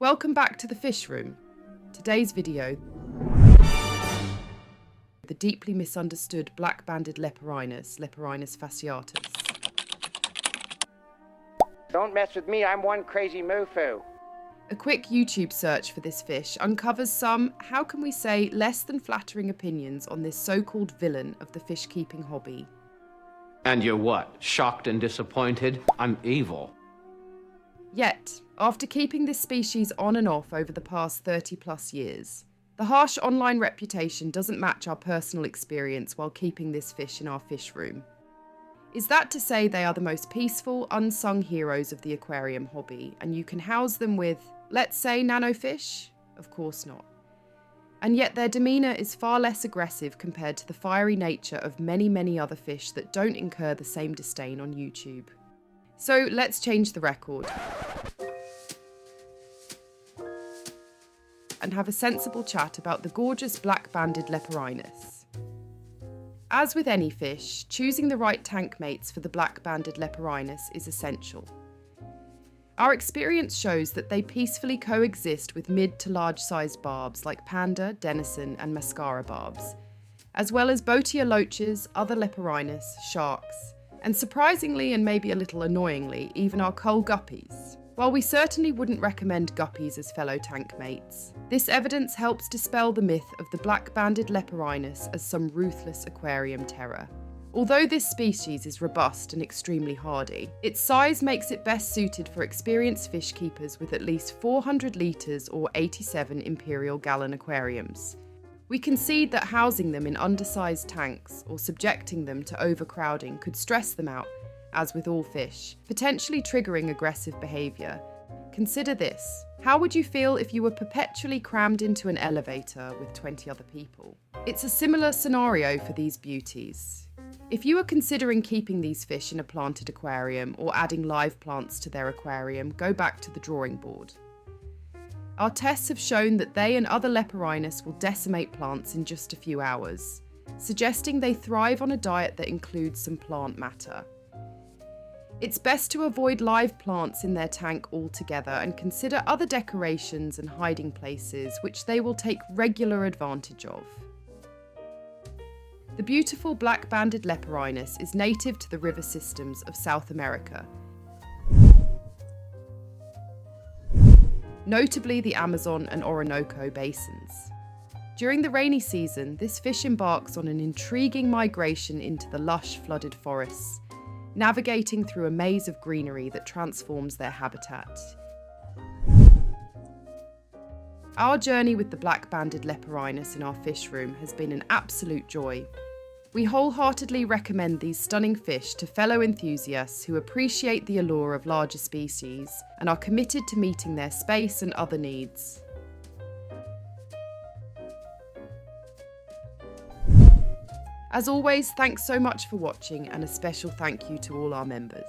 Welcome back to the Fish Room. Today's video, the deeply misunderstood black-banded Leporinus, Leporinus fasciatus. Don't mess with me, I'm one crazy moofoo. A quick YouTube search for this fish uncovers some, how can we say, less than flattering opinions on this so-called villain of the fish-keeping hobby. And you're what? Shocked and disappointed? I'm evil. Yet, after keeping this species on and off over the past 30 plus years, the harsh online reputation doesn't match our personal experience while keeping this fish in our fish room. Is that to say they are the most peaceful, unsung heroes of the aquarium hobby, and you can house them with, let's say, nanofish? Of course not. And yet their demeanour is far less aggressive compared to the fiery nature of many other fish that don't incur the same disdain on YouTube. So let's change the record and have a sensible chat about the gorgeous black-banded Leporinus. As with any fish, choosing the right tank mates for the black-banded Leporinus is essential. Our experience shows that they peacefully coexist with mid to large-sized barbs like panda, denison and mascara barbs, as well as botia loaches, other Leporinus, sharks, and surprisingly and maybe a little annoyingly, even our coal guppies. While we certainly wouldn't recommend guppies as fellow tank mates, this evidence helps dispel the myth of the black-banded Leporinus as some ruthless aquarium terror. Although this species is robust and extremely hardy, its size makes it best suited for experienced fish keepers with at least 400 litres or 87 imperial gallon aquariums. We concede that housing them in undersized tanks or subjecting them to overcrowding could stress them out, as with all fish, potentially triggering aggressive behaviour. Consider this. How would you feel if you were perpetually crammed into an elevator with 20 other people? It's a similar scenario for these beauties. If you are considering keeping these fish in a planted aquarium or adding live plants to their aquarium, go back to the drawing board. Our tests have shown that they and other Leporinus will decimate plants in just a few hours, suggesting they thrive on a diet that includes some plant matter. It's best to avoid live plants in their tank altogether and consider other decorations and hiding places which they will take regular advantage of. The beautiful black-banded Leporinus is native to the river systems of South America, notably the Amazon and Orinoco basins. During the rainy season, this fish embarks on an intriguing migration into the lush, flooded forests, navigating through a maze of greenery that transforms their habitat. Our journey with the black-banded Leporinus in our fish room has been an absolute joy. We wholeheartedly recommend these stunning fish to fellow enthusiasts who appreciate the allure of larger species and are committed to meeting their space and other needs. As always, thanks so much for watching, and a special thank you to all our members.